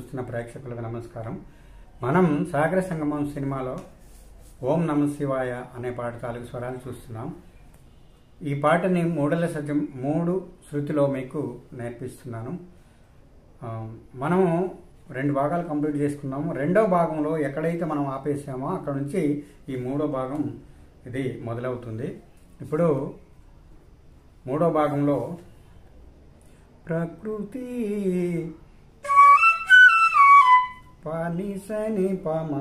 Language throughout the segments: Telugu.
చూస్తున్న ప్రేక్షకులకు నమస్కారం. మనం సాగర సంగమం సినిమాలో ఓం నమ శివాయ అనే పాట తాలూకు స్వరాలు చూస్తున్నాం. ఈ పాటని మూడు శృతిలో మీకు నేర్పిస్తున్నాను. మనము 2 భాగాలు కంప్లీట్ చేసుకున్నాము. రెండో భాగంలో ఎక్కడైతే మనం ఆపేసామో అక్కడ నుంచి ఈ మూడో భాగం ఇది మొదలవుతుంది. ఇప్పుడు మూడో భాగంలో ప్రకృతి పాని సని పామ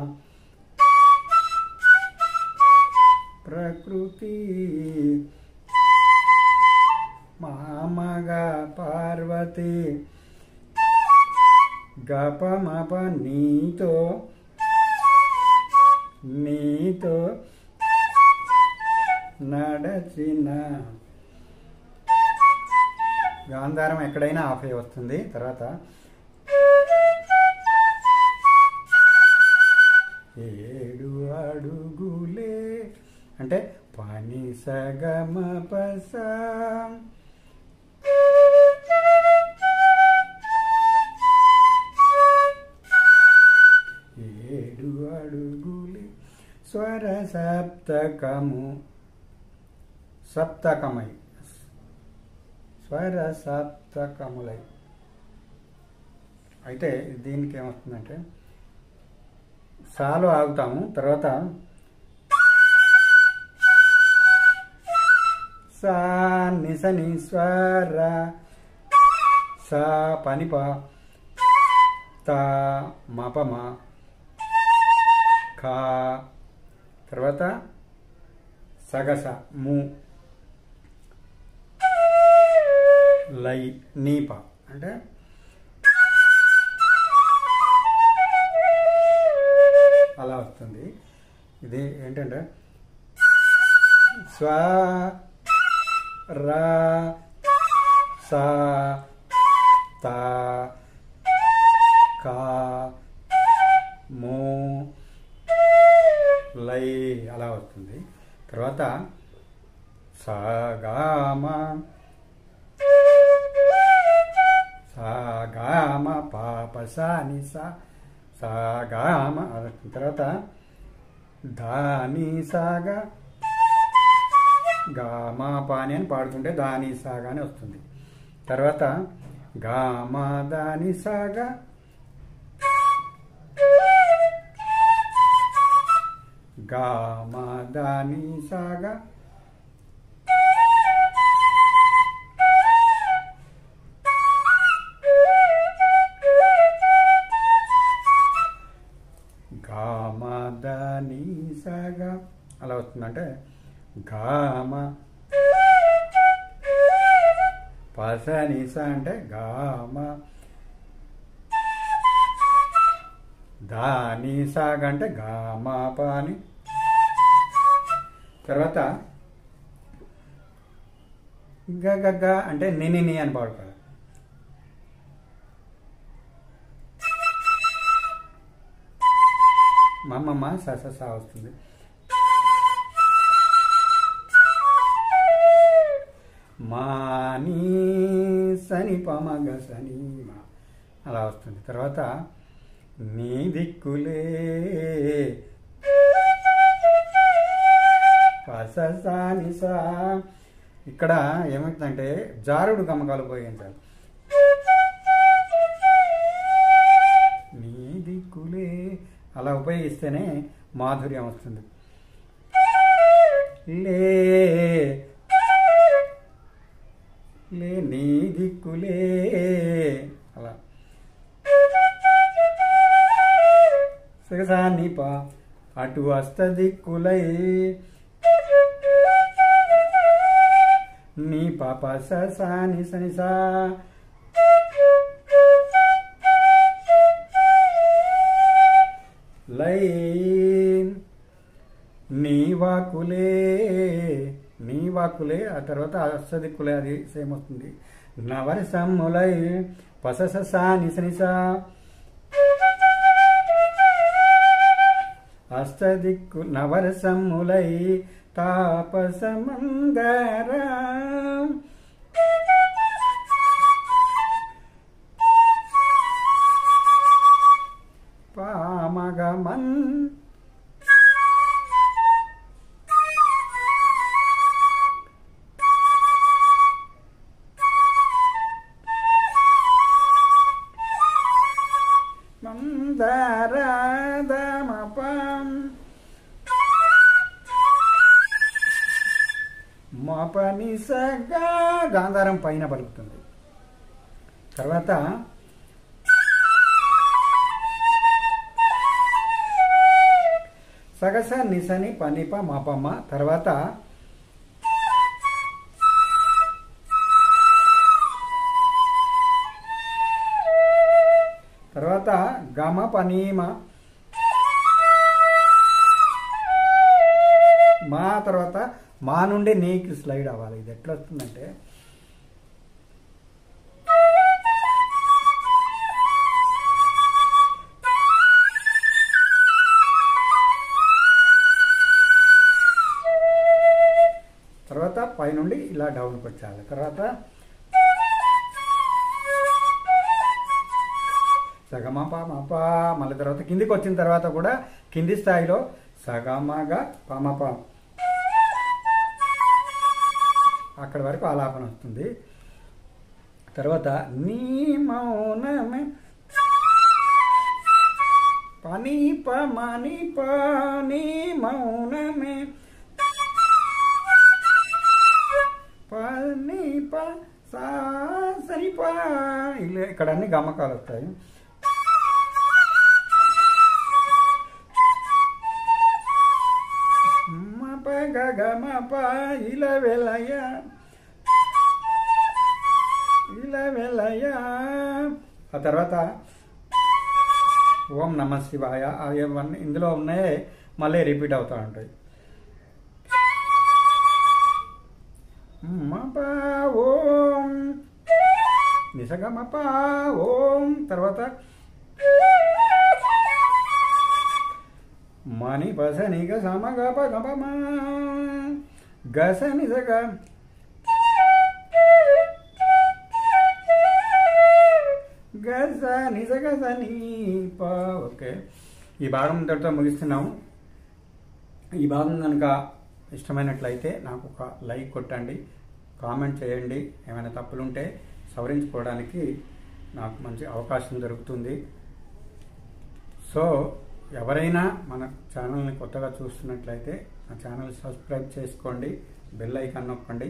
ప్రకృతి మామగా పార్వతి గపమప నీతో నీతో నడచిన గాంధారం ఎక్కడైనా ఆఫ్ అయి వస్తుంది. తర్వాత 7 అడుగులే అంటే పని సగమ పస 7 అడుగులే స్వర సప్తకమై స్వర సప్తకములై. అయితే దీనికి ఏమొస్తుందంటే సాలో ఆగుతాము. తర్వాత సా నిసని స్వర సా పనిప తా మపమ ఖా తర్వాత సగస ము లై నీప అంటే అలా వస్తుంది. ఇది ఏంటంటే స్వ రా సా తా కా మో లై అలా వస్తుంది. తర్వాత సాగామ సాగామ పాప సాని సాగామ. తర్వాత దాని సాగా గామా పాని అని పాడుతుంటే దాని సాగా అని వస్తుంది. తర్వాత గామా దాని సాగా గామా దాని సాగా గామదాని సాగా అలా వస్తుందంటే గామ పసనిస అంటే గామ దాని సాగా అంటే గామ పాని. తర్వాత గగ అంటే నిని అని పాడుకోవాలి. మమ్మమ్మ సస వస్తుంది. మాని సని పమగ సని మా అలా వస్తుంది. తర్వాత నీ దిక్కులే పససాని సా. ఇక్కడ ఏమవుతుందంటే జారుడు గమకాలు ఉపయోగించాలి. నీ దిక్కులే అలా ఉపయోగిస్తేనే మాధుర్యం వస్తుంది. లే లే నీ దిక్కులే అలా సగసాని పా అటు అస్త దిక్కులై నీ పాప సాని సని సా లై నీవాకులే ఆ తర్వాత అస్తదిక్కులే అది సేమ్ వస్తుంది. నవరసమ్ములై పసస సాని సని సా అష్టదిక్కు నవరసమ్ములై తాపసమందర మోపని సగా గాంధారం పైన పలుకుతుంది. తర్వాత సగస నిసని పనిప మాపమ్మ. తర్వాత గమ పనీమ మా. తర్వాత మా నుండి నీకి స్లైడ్ అవ్వాలి. ఇది ఎట్లా వస్తుందంటే తర్వాత పైనుండి ఇలా డౌన్కి వచ్చాలి. తర్వాత సగమప మప. మళ్ళీ తర్వాత కిందికి వచ్చిన తర్వాత కూడా కింది స్థాయిలో సగమగ పమప అక్కడి వరకు ఆలాపన వస్తుంది. తర్వాత నీ మౌనమే పని పని పని మౌనమే పని ప సరిపా. ఇక్కడ అన్ని గమకాలు వస్తాయి. గమప ఇలా వెలయ ఇలా వెలయ. ఆ తర్వాత ఓం నమ శివాయ. అవన్నీ ఇందులో ఉన్నాయే మళ్ళీ రిపీట్ అవుతూ ఉంటాయి. మప ఓం నిసగమప ఓం. తర్వాత మని పస నిగ సమగ పగమ గస నిసగ గస నిసగ సనీప. ఓకే, ఈ భాగం ఇంతటితో ముగిస్తున్నాము. ఈ భాగం కనుక ఇష్టమైనట్లయితే నాకు ఒక లైక్ కొట్టండి, కామెంట్ చేయండి. ఏమైనా తప్పులుంటే సవరించుకోవడానికి నాకు మంచి అవకాశం దొరుకుతుంది. సో ఎవరైనా మన ఛానల్ని కొత్తగా చూస్తున్నట్లయితే నా ఛానల్ సబ్స్క్రైబ్ చేసుకోండి, బెల్ ఐకాన్ నొక్కండి.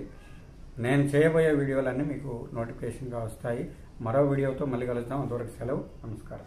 నేను చేయబోయే వీడియోలన్నీ మీకు నోటిఫికేషన్గా వస్తాయి. మరో వీడియోతో మళ్ళీ కలుద్దాం. అంతవరకు సెలవు. నమస్కారం.